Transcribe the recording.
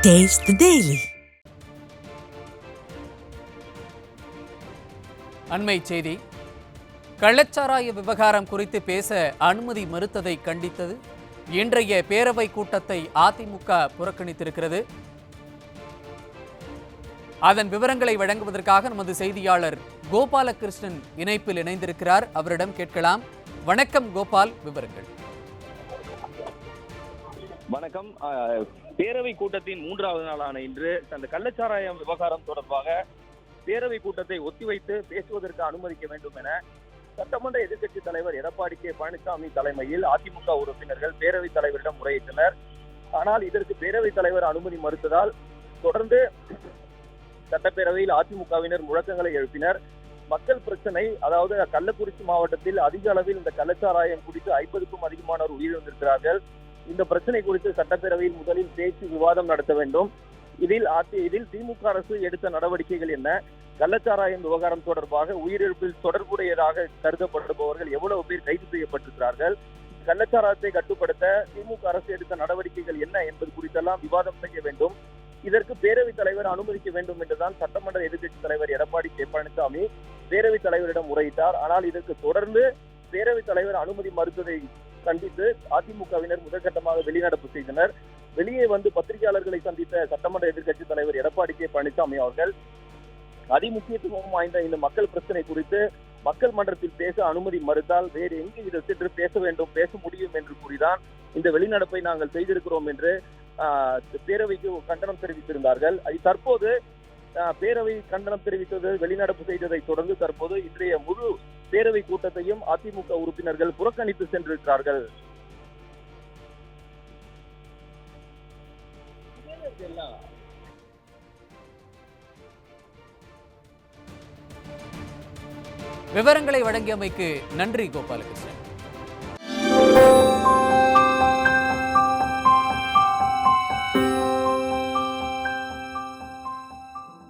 Taste the Daily. அண்மை செய்தி. கள்ளச்சாராய விவகாரம் குறித்து பேச அனுமதி மறுத்ததை கண்டித்தது இன்றைய பேரவை கூட்டத்தை அதிமுக புறக்கணித்திருக்கிறது. அதன் விவரங்களை வழங்குவதற்காக நமது செய்தியாளர் கோபாலகிருஷ்ணன் இணைப்பில் இணைந்திருக்கிறார். அவரிடம் கேட்கலாம். வணக்கம் கோபால், விவரங்கள். வணக்கம். பேரவை கூட்டத்தின் 3வது நாளான இன்று அந்த கள்ளச்சாராயம் விவகாரம் தொடர்பாக பேரவை கூட்டத்தை ஒத்திவைத்து பேசுவதற்கு அனுமதிக்க வேண்டும் என சட்டமன்ற எதிர்க்கட்சி தலைவர் எடப்பாடி கே பழனிசாமி தலைமையில் அதிமுக உறுப்பினர்கள் பேரவைத் தலைவரிடம் முறையிட்டனர். ஆனால் இதற்கு பேரவைத் தலைவர் அனுமதி மறுத்ததால் தொடர்ந்து சட்டப்பேரவையில் அதிமுகவினர் முழக்கங்களை எழுப்பினர். மக்கள் பிரச்சனை, அதாவது கள்ளக்குறிச்சி மாவட்டத்தில் அதிக அளவில் இந்த கள்ளச்சாராயம் குறித்து 50க்கும் அதிகமானோர் உயிரிழந்திருக்கிறார்கள். இந்த பிரச்சனை குறித்து சட்டப்பேரவையில் முதலில் பேச்சு விவாதம் நடத்த வேண்டும். இதில் திமுக அரசு எடுத்த நடவடிக்கைகள் என்ன, கள்ளச்சாராயம் விவகாரம் தொடர்பாக உயிரிழப்பில் தொடர்புடையதாக கருதப்படுபவர்கள் எவ்வளவு பேர் கைது செய்யப்பட்டிருக்கிறார்கள், கள்ளச்சாராயத்தை கட்டுப்படுத்த திமுக அரசு எடுத்த நடவடிக்கைகள் என்ன என்பது குறித்தெல்லாம் விவாதம் செய்ய வேண்டும். இதற்கு பேரவைத் தலைவர் அனுமதிக்க வேண்டும் என்றுதான் சட்டமன்ற எதிர்க்கட்சி தலைவர் எடப்பாடி கே பழனிசாமி பேரவைத் தலைவரிடம் முறையிட்டார். ஆனால் இதற்கு தொடர்ந்து பேரவைத் தலைவர் அனுமதி மறுத்ததை கண்டித்து அதிமுகவினர் முதற்கட்டமாக வெளிநடப்பு செய்தனர். வெளியே வந்து பத்திரிகையாளர்களை சந்தித்த சட்டமன்ற எதிர்க்கட்சி தலைவர் எடப்பாடி கே பழனிசாமி அவர்கள் அதிமுக்கியத்துவம் வாய்ந்த இந்த மக்கள் பிரச்சனை குறித்து மக்கள் மன்றத்தில் பேச அனுமதி மறுத்தால் வேறு எங்கு இதை சென்று பேச முடியும் என்று கூறிதான் இந்த வெளிநடப்பை நாங்கள் செய்திருக்கிறோம் என்று பேரவைக்கு கண்டனம் தெரிவித்திருந்தார்கள். தற்போது பேரவை கண்டனம் தெரிவித்தது, வெளிநடப்பு செய்ததை தொடர்ந்து தற்போது இன்றைய முழு பேரவை கூட்டத்தையும் அதிமுக உறுப்பினர்கள் புறக்கணித்து சென்றிருக்கிறார்கள். விவரங்களை வழங்கியமைக்கு நன்றி கோபாலகிருஷ்ணன்.